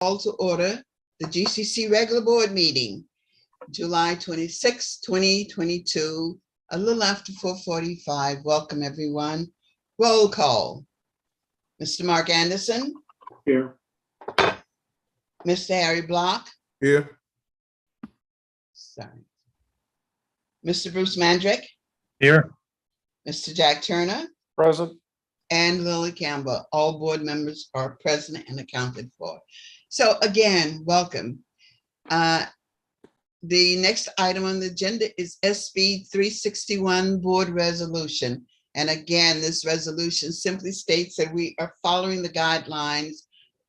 call to order the GCC regular board meeting, July 26, 2022, a little after 4:45. Welcome, everyone. Roll call. Mr. Mark Anderson. Here. Mr. Harry Block. Here. Sorry. Mr. Bruce Mandrick. Here. Mr. Jack Turner. Present. And Lily Campbell. All board members are present and accounted for. So again, welcome. The next item on the agenda is SB 361 board resolution. And again, this resolution simply states that we are following the guidelines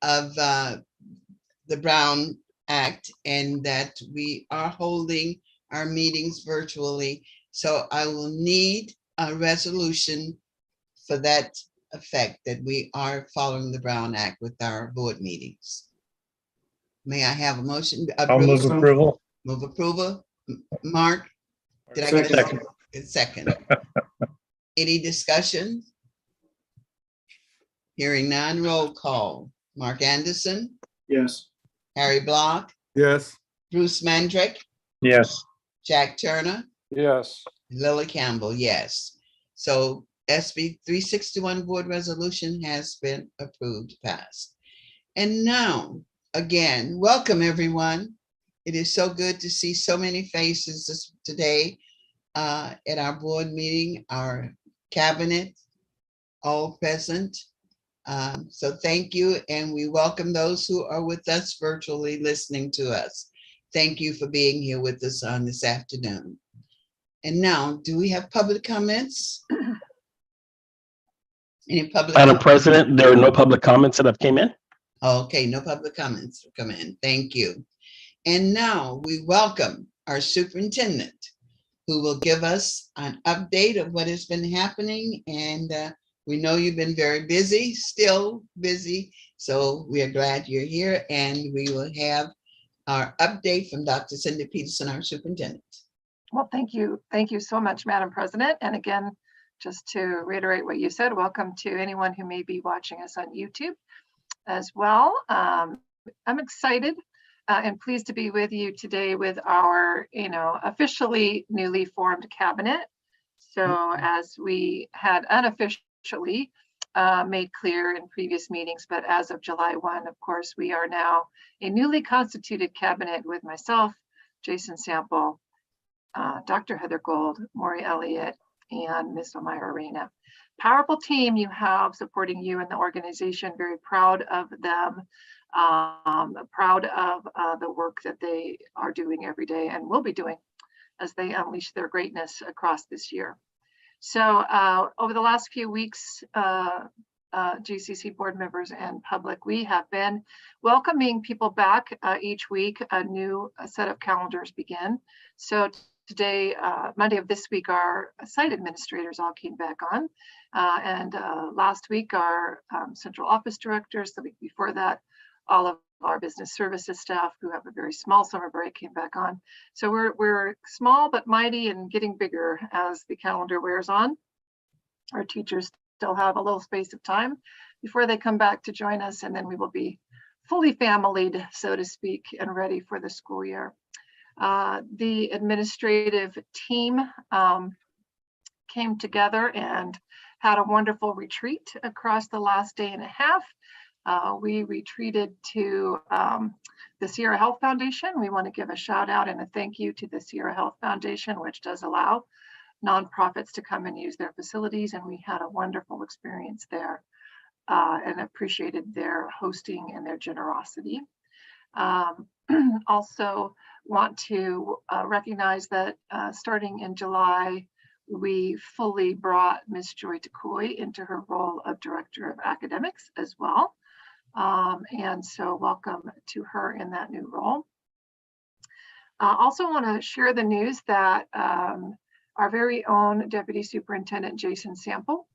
of the Brown Act and that we are holding our meetings virtually. So I will need a resolution for that effect, that we are following the Brown Act with our board meetings. May I have a motion? I'll move approval. Move approval. Mark, did I get a second? Any discussion? Hearing none, roll call. Mark Anderson. Yes. Harry Block. Yes. Bruce Mandrick. Yes. Jack Turner. Yes. Lily Campbell, yes. So SB 361 board resolution has been approved, passed. And now, again, welcome everyone. It is so good to see so many faces today at our board meeting, our cabinet, all present. So thank you, and we welcome those who are with us virtually listening to us. Thank you for being here with us on this afternoon. And now, do we have public comments? Any public? Madam President, there are no public comments that have came in. Okay, no public comments have come in. Thank you. And now we welcome our superintendent, who will give us an update of what has been happening. And we know you've been very busy, still busy. So we are glad you're here, and we will have our update from Dr. Cindy Peterson, our superintendent. Well, thank you. Thank you so much, Madam President. And again, just to reiterate what you said, welcome to anyone who may be watching us on YouTube as well. I'm excited and pleased to be with you today with our, officially newly formed cabinet. So as we had unofficially made clear in previous meetings, but as of July 1, of course, we are now a newly constituted cabinet with myself, Jason Sample, Dr. Heather Gold, Maury Elliott, and Ms. Omira Arena. Powerful team you have supporting you in the organization. Very proud of them. Proud of the work that they are doing every day and will be doing as they unleash their greatness across this year. So over the last few weeks, GCC board members and public, we have been welcoming people back each week. A new set of calendars begin. So today, Monday of this week, our site administrators all came back on. And last week, our central office directors, the week before that, all of our business services staff who have a very small summer break came back on. So we're small but mighty and getting bigger as the calendar wears on. Our teachers still have a little space of time before they come back to join us, and then we will be fully familied, so to speak, and ready for the school year. The administrative team came together and had a wonderful retreat across the last day and a half. We retreated to the Sierra Health Foundation. We want to give a shout out and a thank you to the Sierra Health Foundation, which does allow nonprofits to come and use their facilities. And we had a wonderful experience there and appreciated their hosting and their generosity. Also want to recognize that starting in July, we fully brought Ms. Joy Decoy into her role of Director of Academics as well. And so welcome to her in that new role. Also want to share the news that our very own Deputy Superintendent Jason Sample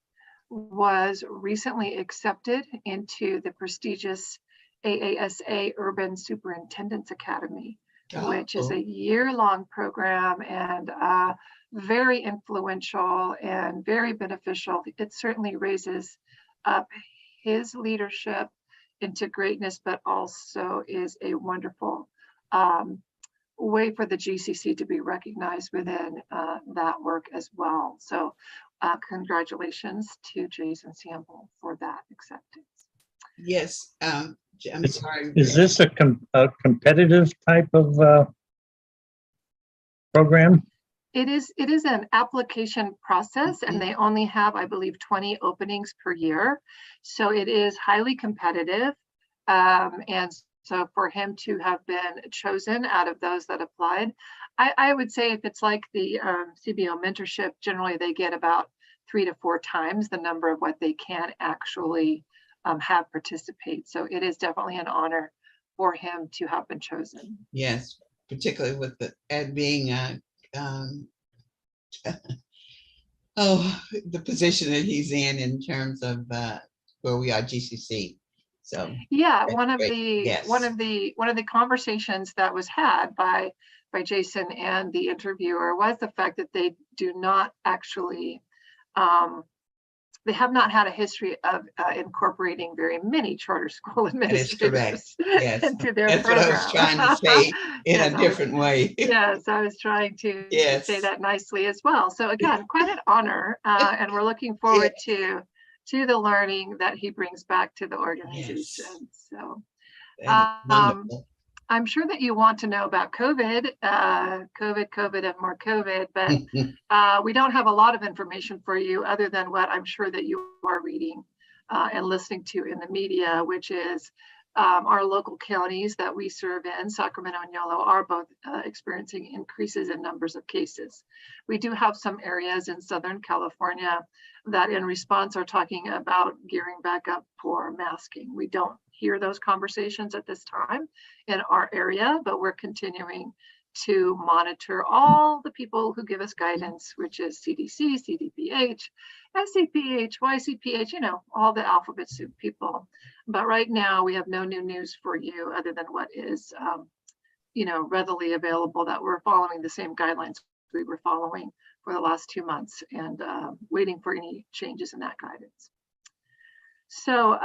was recently accepted into the prestigious AASA Urban Superintendents Academy, which is a year-long program and very influential and very beneficial. It certainly raises up his leadership into greatness, but also is a wonderful way for the GCC to be recognized within that work as well. So congratulations to Jason Sample for that acceptance. Yes, I'm sorry. Is this a competitive type of program? It is an application process, and they only have, I believe, 20 openings per year. So it is highly competitive. And so for him to have been chosen out of those that applied, I would say if it's like the CBO mentorship, generally they get about 3 to 4 times the number of what they can actually have participate. So it is definitely an honor for him to have been chosen. Yes, particularly with the being the position that he's in terms of where we are GCC. So yeah, that's one of great. the Yes. one of the conversations that was had by Jason and the interviewer was the fact that they do not actually they have not had a history of incorporating very many charter school administrators Yes, into their that's program. what I was trying to say in Yes, a different way. Yes, I was trying to Yes. say that nicely as well. So again, quite an honor, and we're looking forward to the learning that he brings back to the organization. So That is wonderful. I'm sure that you want to know about COVID, COVID, and more COVID, but we don't have a lot of information for you other than what I'm sure that you are reading and listening to in the media, which is our local counties that we serve in, Sacramento and Yolo, are both experiencing increases in numbers of cases. We do have some areas in Southern California that in response are talking about gearing back up for masking. We don't hear those conversations at this time in our area, but we're continuing to monitor all the people who give us guidance, which is CDC, CDPH, SCPH, YCPH, all the alphabet soup people. But right now we have no new news for you other than what is, readily available, that we're following the same guidelines we were following for the last 2 months and waiting for any changes in that guidance. So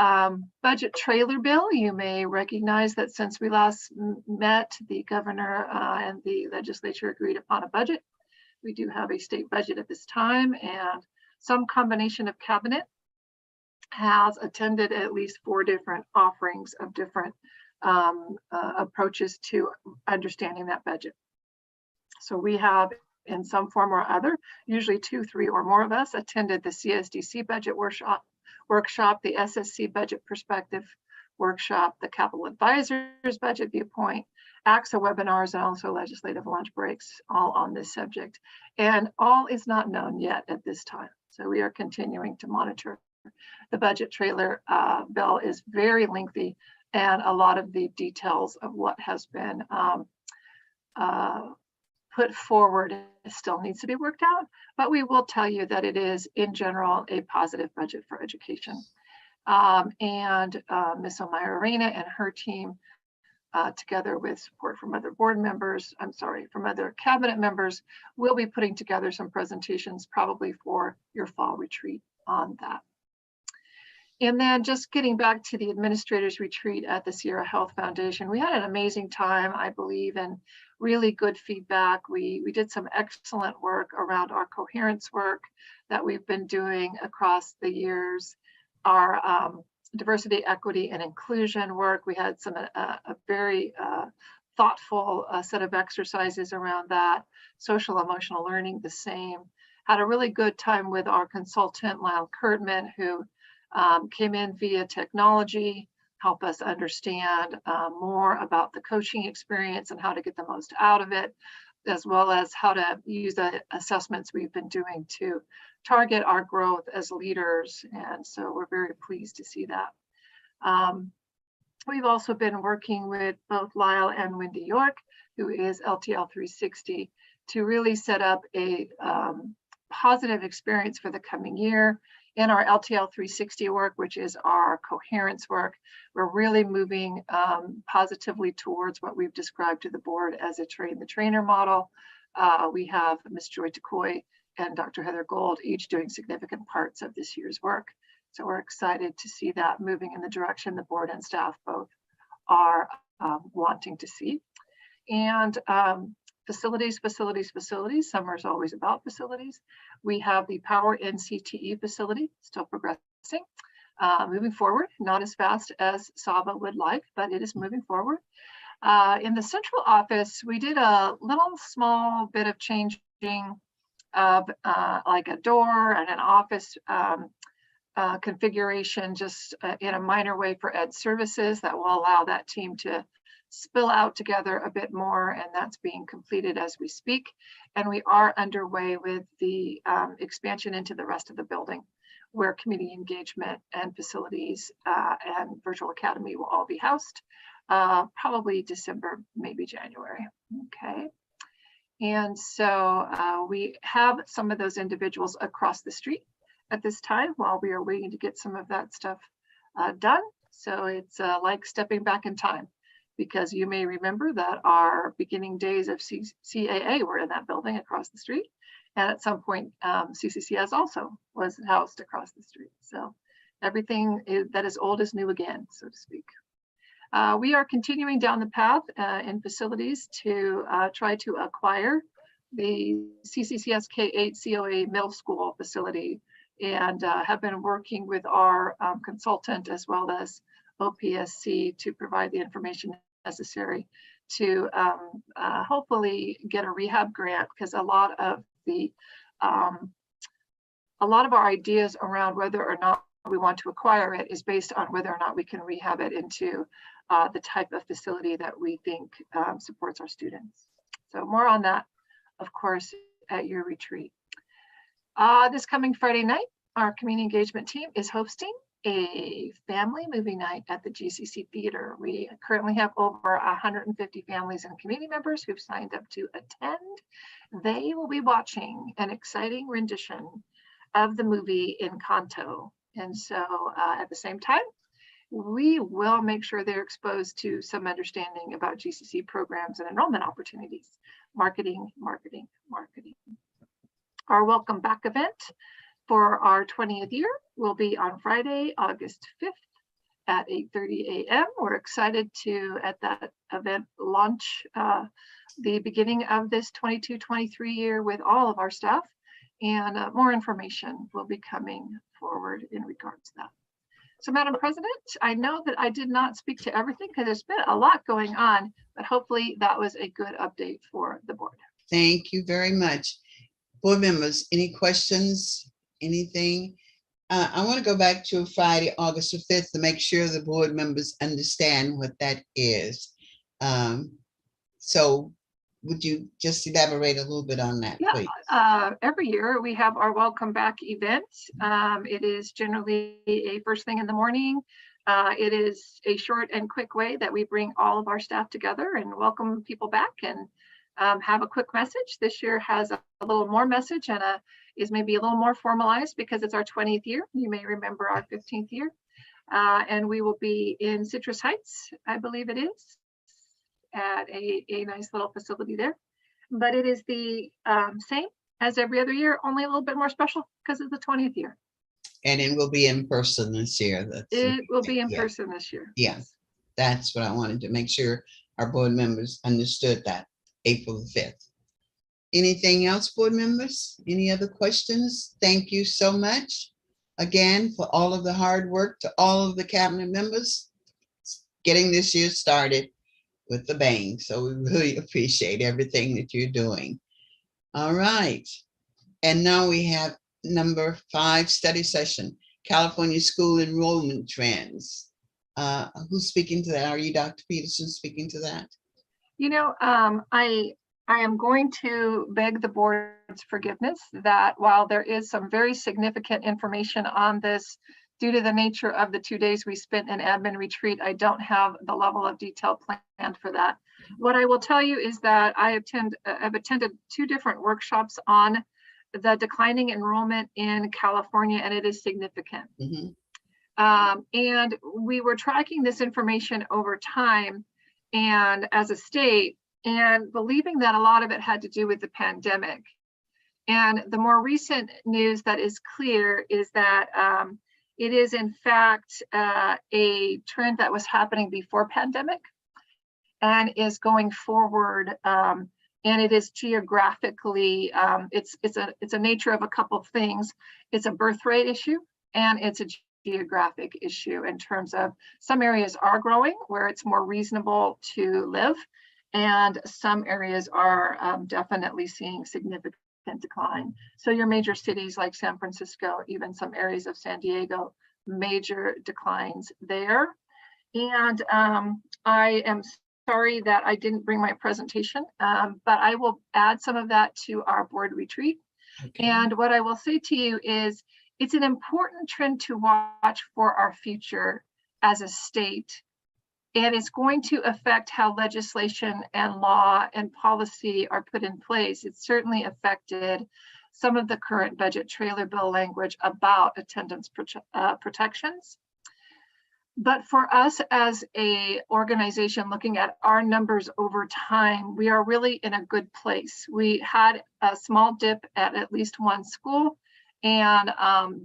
budget trailer bill, you may recognize that since we last met, the governor and the legislature agreed upon a budget. We do have a state budget at this time, and some combination of cabinet has attended at least 4 different offerings of different approaches to understanding that budget. So we have, in some form or other, usually 2, 3, or more of us attended the CSDC budget workshop, the SSC budget perspective workshop, the Capital Advisors budget viewpoint, AXA webinars, and also legislative lunch breaks, all on this subject. And all is not known yet at this time. So we are continuing to monitor. The budget trailer bill is very lengthy, and a lot of the details of what has been put forward still needs to be worked out, but we will tell you that it is in general a positive budget for education. And Ms. Omaira Arena and her team, together with support from other from other cabinet members, will be putting together some presentations probably for your fall retreat on that. And then just getting back to the administrators retreat at the Sierra Health Foundation, we had an amazing time, I believe, and really good feedback. We did some excellent work around our coherence work that we've been doing across the years, our diversity, equity, and inclusion work. We had a very thoughtful set of exercises around that. Social emotional learning, the same. Had a really good time with our consultant, Lyle Kurtman, who came in via technology, help us understand more about the coaching experience and how to get the most out of it, as well as how to use the assessments we've been doing to target our growth as leaders. And so we're very pleased to see that. We've also been working with both Lyle and Wendy York, who is LTL 360, to really set up a positive experience for the coming year. In our LTL 360 work, which is our coherence work, we're really moving positively towards what we've described to the board as a train the trainer model. We have Ms. Joy Takoy and Dr. Heather Gold each doing significant parts of this year's work. So we're excited to see that moving in the direction the board and staff both are wanting to see. And facilities. Summer is always about facilities. We have the Power in CTE facility still progressing, moving forward, not as fast as Saba would like, but it is moving forward. In the central office, we did a little small bit of changing of like a door and an office configuration, just in a minor way for Ed Services that will allow that team to spill out together a bit more, and that's being completed as we speak. And we are underway with the expansion into the rest of the building, where community engagement and facilities and virtual academy will all be housed, probably December, maybe January. Okay. And so we have some of those individuals across the street at this time while we are waiting to get some of that stuff done. So it's like stepping back in time, because you may remember that our beginning days of CAA were in that building across the street. And at some point, CCCS also was housed across the street. So everything that is old is new again, so to speak. We are continuing down the path in facilities to try to acquire the CCCS K-8 COA middle school facility, and have been working with our consultant as well as OPSC to provide the information necessary to hopefully get a rehab grant, because a lot of our ideas around whether or not we want to acquire it is based on whether or not we can rehab it into the type of facility that we think supports our students. So more on that, of course, at your retreat. This coming Friday night, our community engagement team is hosting a family movie night at the GCC Theater. We currently have over 150 families and community members who've signed up to attend. They will be watching an exciting rendition of the movie Encanto. And so at the same time, we will make sure they're exposed to some understanding about GCC programs and enrollment opportunities. Marketing. Our welcome back event for our 20th year will be on Friday, August 5th at 8:30 a.m. We're excited to, at that event, launch the beginning of this 22-23 year with all of our staff, and more information will be coming forward in regards to that. So, Madam President, I know that I did not speak to everything because there's been a lot going on, but hopefully that was a good update for the board. Thank you very much. Board members, any questions, anything? I want to go back to Friday, August the 5th to make sure the board members understand what that is. So would you just elaborate a little bit on that, please? Every year we have our welcome back event. It is generally a first thing in the morning. It is a short and quick way that we bring all of our staff together and welcome people back and have a quick message. This year has a little more message and is maybe a little more formalized because it's our 20th year. You may remember our 15th year. And we will be in Citrus Heights, I believe it is, at a nice little facility there. But it is the same as every other year, only a little bit more special because it's the 20th year. And it will be in person this year. It will be in person this year. Yes, that's what I wanted to make sure our board members understood that, April the 5th. Anything else, board members? Any other questions? Thank you so much again for all of the hard work to all of the cabinet members getting this year started with the bang. So we really appreciate everything that you're doing. All right. And now we have number 5 study session, California school enrollment trends. Who's speaking to that? Are you, Dr. Peterson, speaking to that? You know, I am going to beg the board's forgiveness that while there is some very significant information on this, due to the nature of the 2 days we spent in admin retreat, I don't have the level of detail planned for that. What I will tell you is that I've attended 2 different workshops on the declining enrollment in California, and it is significant. Mm-hmm. And we were tracking this information over time and as a state, and believing that a lot of it had to do with the pandemic. And the more recent news that is clear is that It is in fact a trend that was happening before pandemic and is going forward. And it is geographically, it's a nature of a couple of things. It's a birth rate issue and it's a geographic issue in terms of some areas are growing where it's more reasonable to live, and some areas are definitely seeing significant decline. So your major cities like San Francisco, even some areas of San Diego, major declines there. And I am sorry that I didn't bring my presentation, but I will add some of that to our board retreat. Okay. And what I will say to you is it's an important trend to watch for our future as a state. And it's going to affect how legislation and law and policy are put in place. It certainly affected some of the current budget trailer bill language about attendance protections. But for us as a organization looking at our numbers over time, we are really in a good place. We had a small dip at least one school, and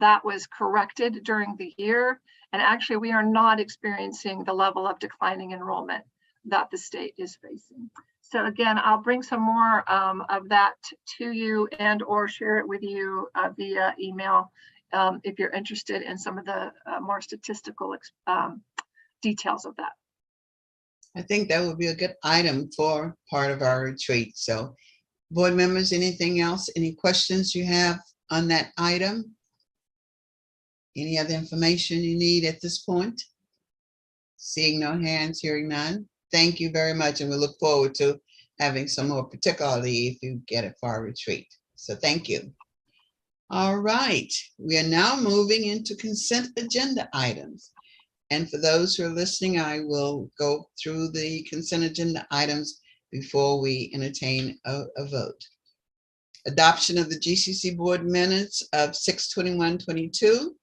that was corrected during the year. And actually, we are not experiencing the level of declining enrollment that the state is facing. So again, I'll bring some more of that to you and or share it with you via email if you're interested in some of the more statistical details of that. I think that would be a good item for part of our retreat. So board members, anything else? Any questions you have on that item? Any other information you need at this point? Seeing no hands, hearing none. Thank you very much. And we look forward to having some more, particularly if you get it for our retreat. So thank you. All right, we are now moving into consent agenda items. And for those who are listening, I will go through the consent agenda items before we entertain a vote. Adoption of the GCC board minutes of 6/21/22.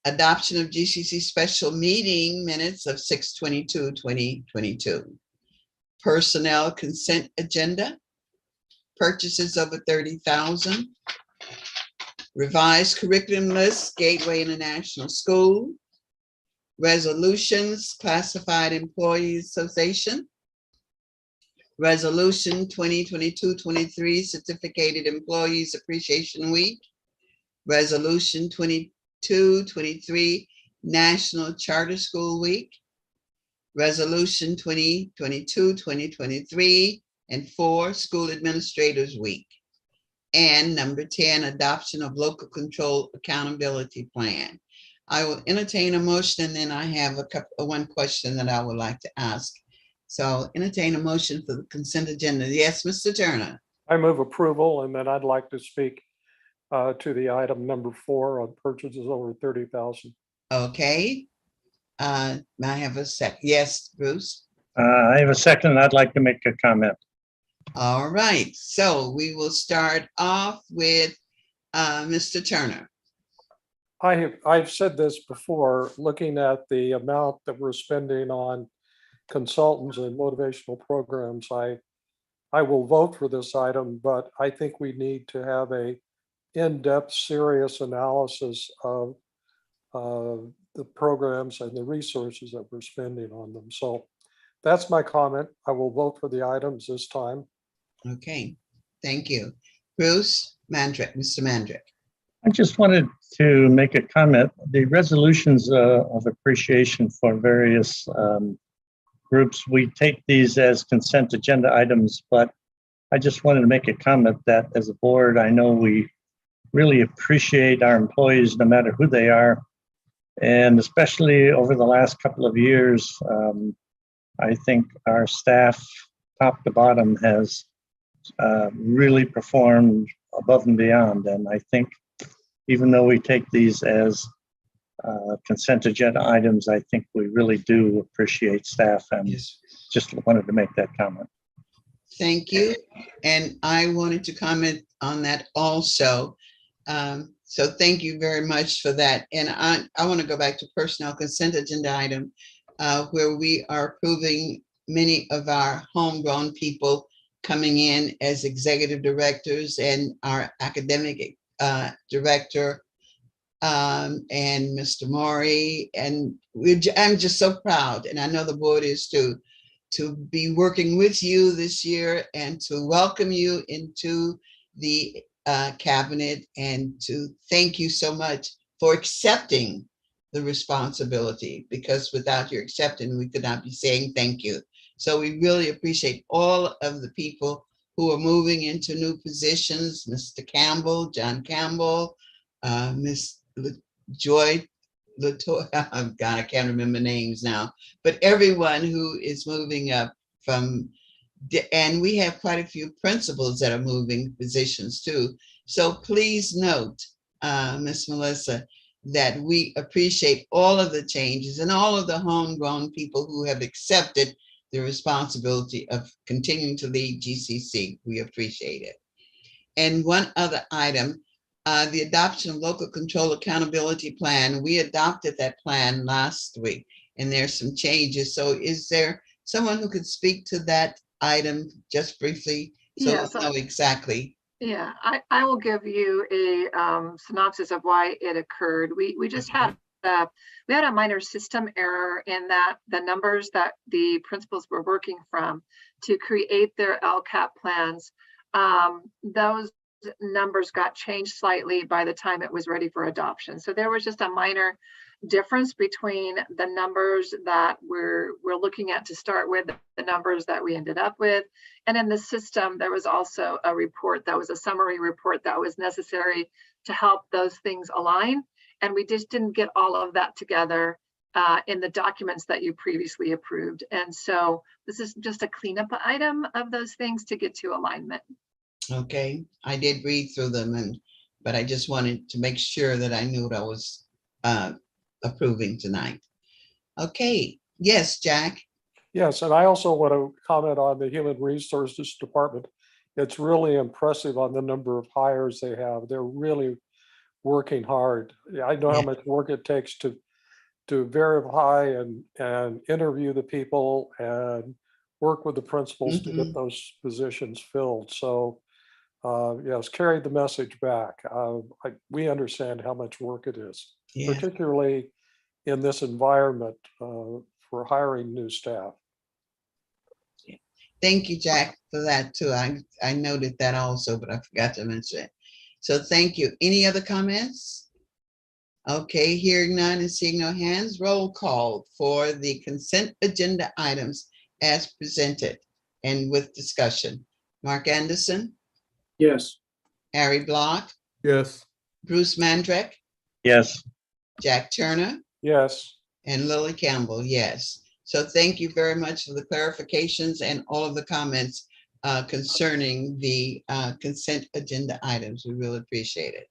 Adoption of GCC special meeting minutes of 6/22/2022. Personnel consent agenda. Purchases over $30,000. Revised curriculum list, Gateway International School. Resolutions, Classified Employees Association. Resolution 2022-23, Certificated Employees Appreciation Week. Resolution 22-23, National Charter School Week. Resolution 2022-2023, and 4, School Administrators Week. And number 10, adoption of local control accountability plan. I will entertain a motion, and then I have one question that I would like to ask. So entertain a motion for the consent agenda. Yes, Mr. Turner. I move approval, and then I'd like to speak to the item number 4 on purchases over 30,000. Okay. May I have a second? Yes, Bruce. I have a second. I'd like to make a comment. All right, so we will start off with Mr. Turner. I've said this before, looking at the amount that we're spending on consultants and motivational programs, I will vote for this item, but I think we need to have a in-depth, serious analysis of the programs and the resources that we're spending on them. So that's my comment. I will vote for the items this time. Okay, thank you. Bruce Mandrick, Mr. Mandrick. I just wanted to make a comment. The resolutions of appreciation for various groups, we take these as consent agenda items, but I just wanted to make a comment that as a board, I know we really appreciate our employees no matter who they are. And especially over the last couple of years, I think our staff, top to bottom, has really performed above and beyond. And I think even though we take these as consent agenda items, I think we really do appreciate staff, and Yes. just wanted to make that comment. Thank you. And I wanted to comment on that also. So thank you very much for that. And I want to go back to personnel consent agenda item where we are approving many of our homegrown people coming in as executive directors, and our academic director and Mr. Maury. And I'm just so proud, and I know the board is too, to be working with you this year and to welcome you into the cabinet and to thank you so much for accepting the responsibility, because without your accepting, we could not be saying thank you. So we really appreciate all of the people who are moving into new positions, Mr. Campbell, John Campbell, Miss Joy Latoya, oh God, I can't remember names now, but everyone who is moving up from, and we have quite a few principals that are moving positions too. So please note, Miss Melissa, that we appreciate all of the changes and all of the homegrown people who have accepted the responsibility of continuing to lead GCC. We appreciate it. And one other item, the adoption of local control accountability plan. We adopted that plan last week, and there's some changes. So is there someone who could speak to that item just briefly? So Yes, we'll know exactly. yeah, I will give you a synopsis of why it occurred. We just had we had a minor system error in that the numbers that the principals were working from to create their LCAP plans, those numbers got changed slightly by the time it was ready for adoption. So there was just a minor difference between the numbers that we're looking at to start with, the numbers that we ended up with. And in the system, there was also a report that was a summary report that was necessary to help those things align. And we just didn't get all of that together in the documents that you previously approved. And so this is just a cleanup item of those things to get to alignment. Okay, I did read through them, but I just wanted to make sure that I knew what I was approving tonight. Okay, yes, Jack. Yes, and I also want to comment on the Human Resources Department. It's really impressive on the number of hires they have. They're really working hard. I know how much work it takes to verify and interview the people and work with the principals to get those positions filled. So yes, carry the message back. We understand how much work it is, particularly in this environment for hiring new staff. Thank you, Jack, for that too. I noted that also, but I forgot to mention it. So thank you. Any other comments? Okay, hearing none and seeing no hands, roll call for the consent agenda items as presented and with discussion. Mark Anderson, Yes. Harry Block, Yes. Bruce Mandrek, Yes. Jack Turner, Yes. and Lily Campbell, yes. So thank you very much for the clarifications and all of the comments concerning the consent agenda items. We really appreciate it.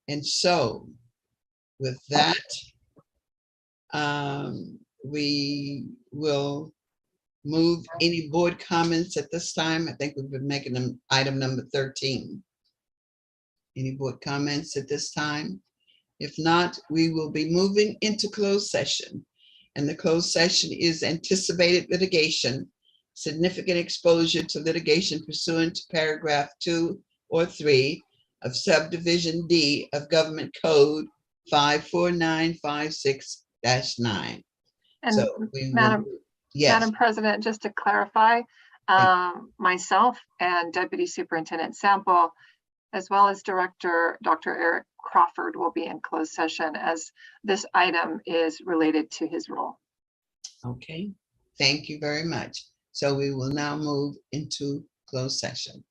And so with that, we will move any board comments at this time. I think we've been making them item number 13. Any board comments at this time? If not, we will be moving into closed session. And the closed session is anticipated litigation, significant exposure to litigation pursuant to paragraph 2 or 3 of subdivision D of Government Code 54956-9. And So Madam yes. President, just to clarify, myself and Deputy Superintendent Sample, as well as Director Dr. Eric Crawford, will be in closed session as this item is related to his role. Okay, thank you very much. So we will now move into closed session.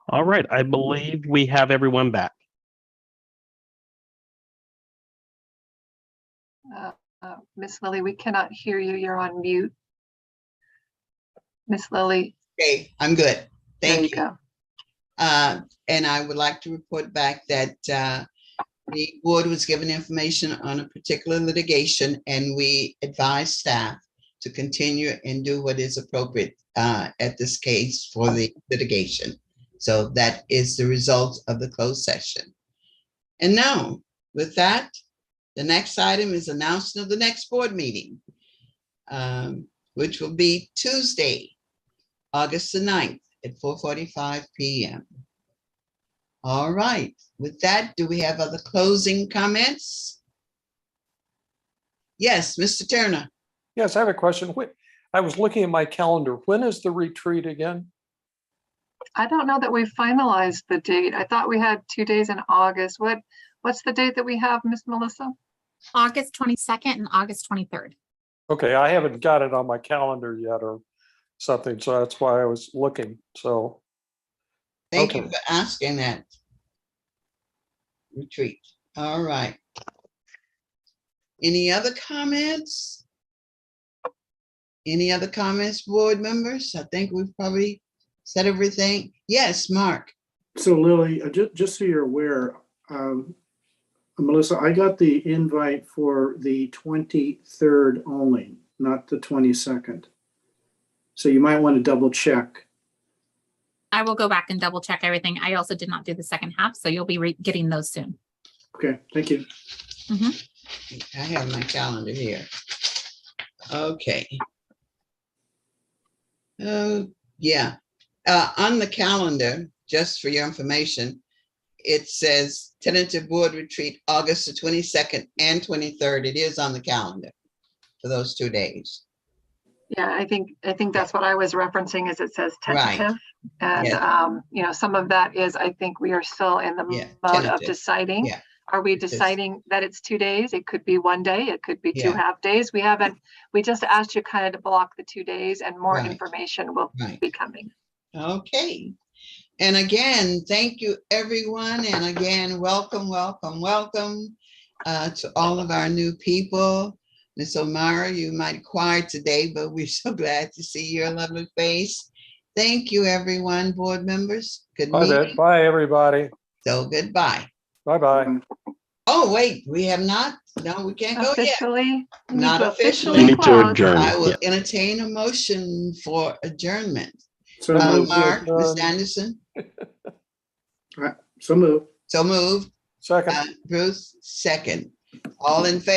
All right, I believe we have everyone back. Miss Lily, we cannot hear you. You're on mute. Miss Lily, Okay, I'm good. there Thank you you. go. And I would like to report back that the board was given information on a particular litigation, and we advised staff to continue and do what is appropriate at this case for the litigation. So that is the result of the closed session. And now, with that, the next item is announcement of the next board meeting, which will be Tuesday, August the 9th at 4:45 p.m. All right. With that, do we have other closing comments? Yes, Mr. Turner. Yes, I have a question. I was looking at my calendar. When is the retreat again? I don't know that we finalized the date. I thought we had 2 days in August. What's the date that we have, Miss Melissa? August 22nd and August 23rd. Okay, I haven't got it on my calendar yet or something, so that's why I was looking. So, Thank you Okay. for asking that. Retreat. All right. Any other comments? Any other comments, board members? I think we've probably said everything. Yes, Mark. So Lily, just so you're aware, Melissa, I got the invite for the 23rd only, not the 22nd. So you might want to double check. I will go back and double check everything. I also did not do the second half, so you'll be getting those soon. Okay, thank you. I have my calendar here. Okay. Yeah. On the calendar, just for your information, it says tentative board retreat, August the 22nd and 23rd. It is on the calendar for those 2 days. Yeah, I think that's what I was referencing is it says Right. tentative. And, you know, some of that is, I think we are still in the Yeah, mode of tentative. deciding. Yeah. Are we is. deciding that it's 2 days? It could be 1 day. It could be 2 Yeah. half days. We just asked you kind of to block the 2 days and more Right. information will Right. be coming. Okay. And again, thank you, everyone. And again, welcome, welcome, welcome to all of our new people. Miss O'Mara, you might be quiet today, but we're so glad to see your lovely face. Thank you, everyone, board members. Good Bye, meeting. bye, everybody. So goodbye. Bye-bye. Oh, wait, we have not. No, we can't go yet. Officially, we need Not to officially. We need to close. adjourn. I will Yeah. entertain a motion for adjournment. So moved. Mark, Ms. Adjourn. Anderson, So moved. so moved. Second. Bruce, second. All in favor?